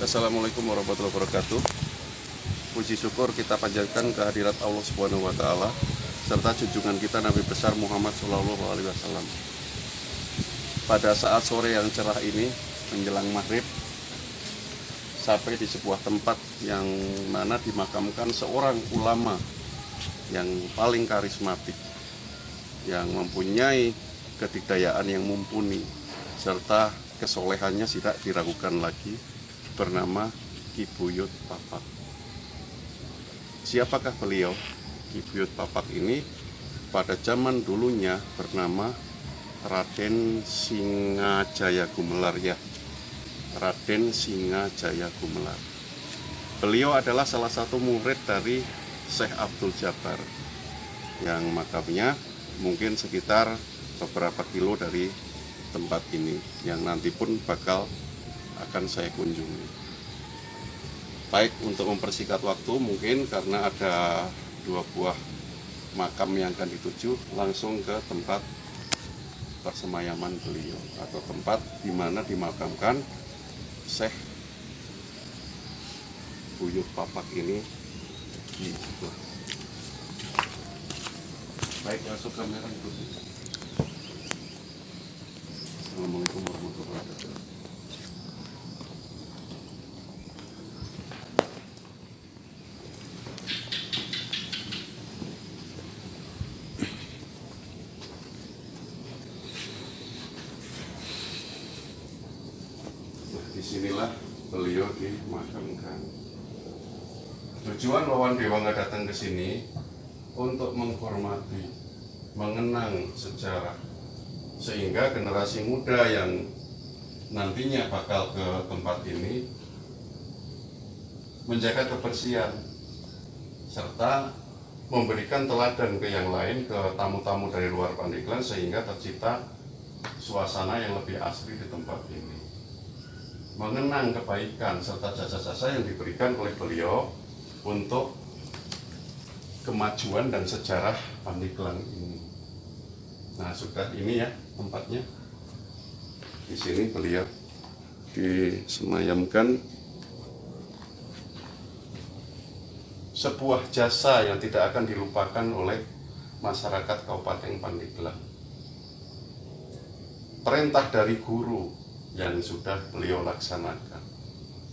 Assalamualaikum warahmatullahi wabarakatuh. Puji syukur kita panjatkan kehadirat Allah Subhanahu wa taala serta junjungan kita Nabi besar Muhammad Shallallahu alaihi wasallam. Pada saat sore yang cerah ini menjelang maghrib, sampai di sebuah tempat yang mana dimakamkan seorang ulama yang paling karismatik, yang mempunyai kedikdayaan yang mumpuni serta kesolehannya tidak diragukan lagi, bernama Ki Buyut Papak. Siapakah beliau? Ki Buyut Papak ini pada zaman dulunya bernama Raden Singajaya Gumelar, ya, Raden Singajaya Gumelar. Beliau adalah salah satu murid dari Syekh Abdul Jabbar yang makamnya mungkin sekitar beberapa kilo dari tempat ini, yang nanti pun bakal akan saya kunjungi. Baik, untuk mempersingkat waktu, mungkin karena ada 2 buah makam yang akan dituju, langsung ke tempat persemayaman beliau atau tempat di mana dimakamkan Syekh Buyut Papak ini di sebelah. Baik, masuk kamera dulu. Assalamualaikum warahmatullahi wabarakatuh. Disinilah beliau dimakamkan. Tujuan Wawan Dewangga datang ke sini untuk menghormati, mengenang sejarah, sehingga generasi muda yang nantinya bakal ke tempat ini menjaga kebersihan serta memberikan teladan ke yang lain, ke tamu-tamu dari luar Pandeglang, sehingga tercipta suasana yang lebih asri di tempat ini. Mengenang kebaikan serta jasa-jasa yang diberikan oleh beliau untuk kemajuan dan sejarah Pandeglang ini. Nah, sudah ini ya tempatnya. Di sini beliau disemayamkan, sebuah jasa yang tidak akan dilupakan oleh masyarakat Kabupaten Pandeglang. Perintah dari guru yang sudah beliau laksanakan,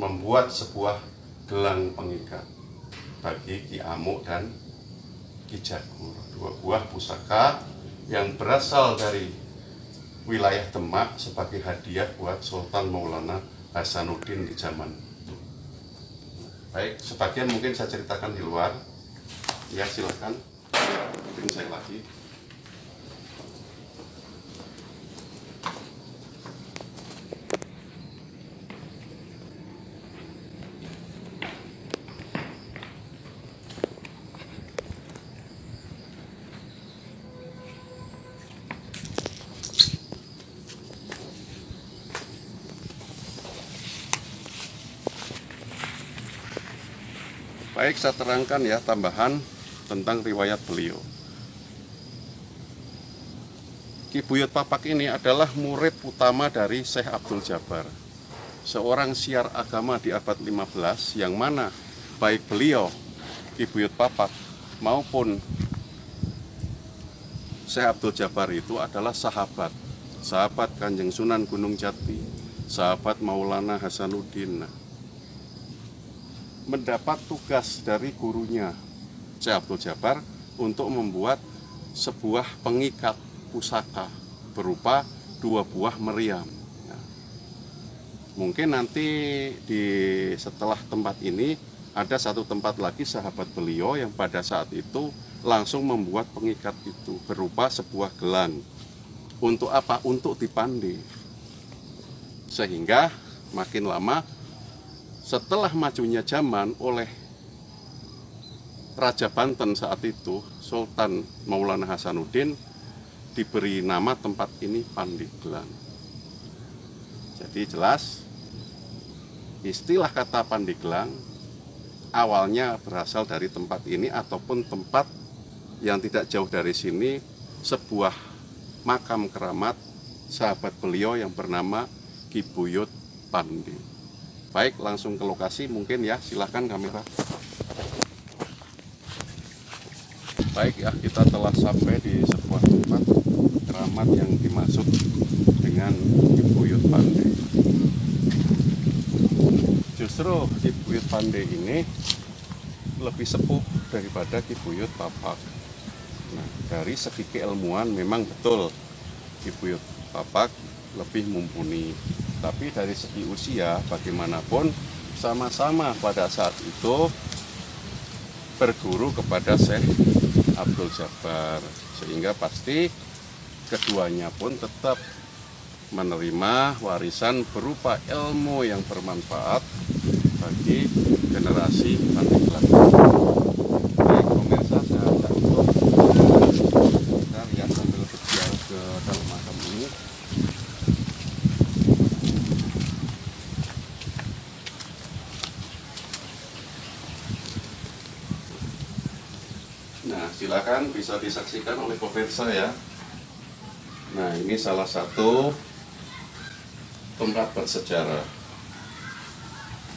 membuat sebuah gelang pengikat bagi Ki Amuk dan Ki Jagur, 2 buah pusaka yang berasal dari wilayah Demak sebagai hadiah buat Sultan Maulana Hasanuddin di zaman itu. Baik, sebagian mungkin saya ceritakan di luar. Ya, silakan. Mungkin saya lagi. Baik, saya terangkan ya tambahan tentang riwayat beliau. Ki Buyut Papak ini adalah murid utama dari Syekh Abdul Jabbar, seorang syiar agama di abad 15, yang mana baik beliau, Ki Buyut Papak, maupun Syekh Abdul Jabbar itu adalah sahabat Kanjeng Sunan Gunung Jati, sahabat Maulana Hasanuddin. Mendapat tugas dari gurunya Syekh Abdul Jabbar untuk membuat sebuah pengikat pusaka berupa 2 buah meriam. Nah, mungkin nanti setelah tempat ini ada satu tempat lagi sahabat beliau yang pada saat itu langsung membuat pengikat itu berupa sebuah gelang. Untuk apa? Untuk dipandai. Sehingga makin lama setelah majunya zaman oleh Raja Banten saat itu, Sultan Maulana Hasanuddin, diberi nama tempat ini Pandeglang. Jadi jelas istilah kata Pandeglang awalnya berasal dari tempat ini, ataupun tempat yang tidak jauh dari sini, sebuah makam keramat sahabat beliau yang bernama Ki Buyut Pandi. Baik, langsung ke lokasi mungkin ya, silahkan kamera. Baik ya, kita telah sampai di sebuah tempat keramat yang dimaksud dengan Cibuyut Pandai. Justru Cibuyut Pandai ini lebih sepuh daripada Cibuyut Papak. Nah, dari segi keilmuan memang betul Cibuyut Papak lebih mumpuni. Tapi dari segi usia bagaimanapun sama-sama pada saat itu berguru kepada Syekh Abdul Jabbar, sehingga pasti keduanya pun tetap menerima warisan berupa ilmu yang bermanfaat bagi generasi Pandeglang. Baik pemirsa, saya ajak untuk kita lihat sambil berjalan ke dalam makam ini. Nah, silakan bisa disaksikan oleh pemirsa ya. Nah, ini salah satu tempat bersejarah.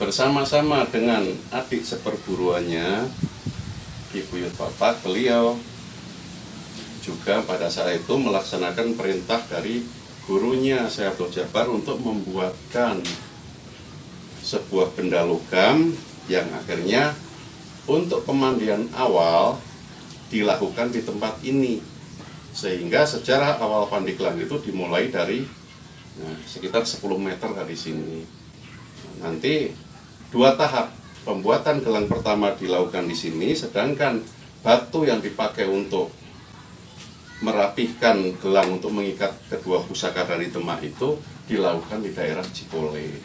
Bersama-sama dengan adik seperguruannya Cibuyut Papak, beliau juga pada saat itu melaksanakan perintah dari gurunya Syekh Abdul Jabbar untuk membuatkan sebuah benda logam yang akhirnya untuk pemandian awal dilakukan di tempat ini, sehingga sejarah awal Pandeglang itu dimulai dari sekitar 10 meter dari sini. Nanti 2 tahap pembuatan gelang pertama dilakukan di sini, sedangkan batu yang dipakai untuk merapihkan gelang untuk mengikat kedua pusaka dari Demak itu dilakukan di daerah Cikole.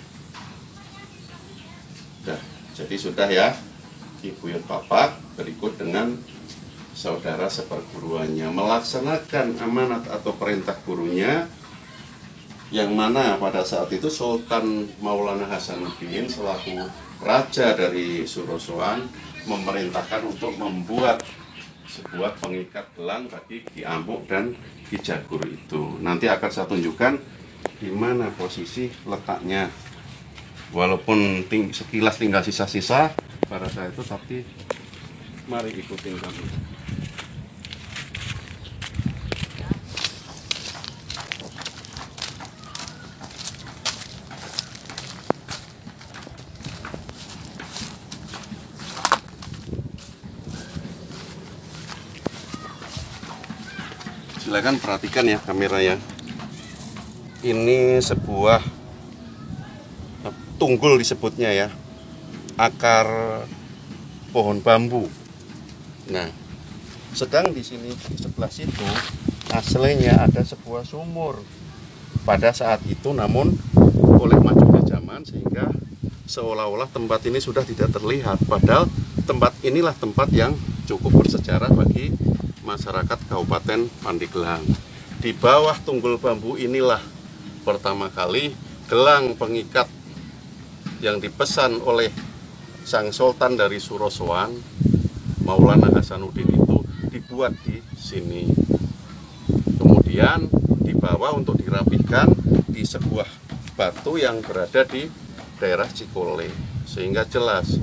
Nah, jadi sudah ya, Cibuyut Papak berikut dengan saudara seperguruannya melaksanakan amanat atau perintah gurunya, yang mana pada saat itu Sultan Maulana Hasanuddin selaku raja dari Surosoan memerintahkan untuk membuat sebuah pengikat gelang bagi Ki Amuk dan Ki Jagur itu. Nanti akan saya tunjukkan di mana posisi letaknya. Walaupun sekilas tinggal sisa-sisa pada saat itu, tapi mari ikutin kami. Silakan perhatikan ya kamera ya. Ini sebuah tunggul disebutnya ya, akar pohon bambu. Nah, sedang di sini di sebelah situ aslinya ada sebuah sumur pada saat itu, namun oleh majunya zaman sehingga seolah-olah tempat ini sudah tidak terlihat. Padahal tempat inilah tempat yang cukup bersejarah bagi masyarakat Kabupaten Pandeglang. Di bawah tunggul bambu inilah pertama kali gelang pengikat yang dipesan oleh sang sultan dari Surosoan Maulana Hasanuddin itu dibuat di sini. Kemudian dibawa untuk dirapihkan di sebuah batu yang berada di daerah Cikole, sehingga jelas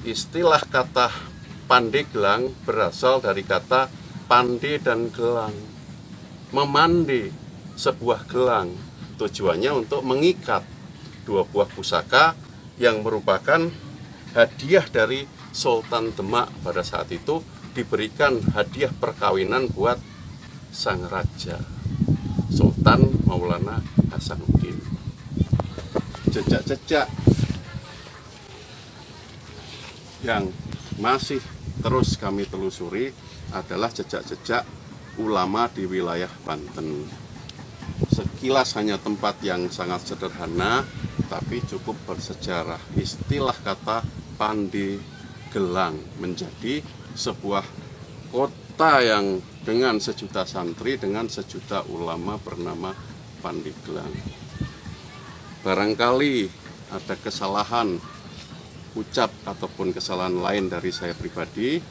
istilah kata Pandeglang berasal dari kata pande dan gelang. Memandi sebuah gelang tujuannya untuk mengikat 2 buah pusaka yang merupakan hadiah dari Sultan Demak pada saat itu, diberikan hadiah perkawinan buat sang raja Sultan Maulana Hasanuddin. Jejak-jejak yang masih terus kami telusuri adalah jejak-jejak ulama di wilayah Banten. Sekilas hanya tempat yang sangat sederhana, tapi cukup bersejarah. Istilah kata Pandeglang menjadi sebuah kota yang dengan sejuta santri, dengan sejuta ulama bernama Pandeglang. Barangkali ada kesalahan ucap ataupun kesalahan lain dari saya pribadi,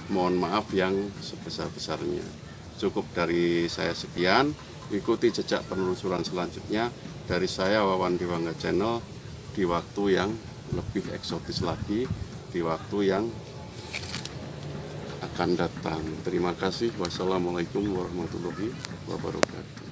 mohon maaf yang sebesar-besarnya. Cukup dari saya sekian. Ikuti jejak penelusuran selanjutnya dari saya, Wawan Dewangga Channel. di waktu yang lebih eksotis lagi, di waktu yang akan datang. Terima kasih. Wassalamualaikum warahmatullahi wabarakatuh.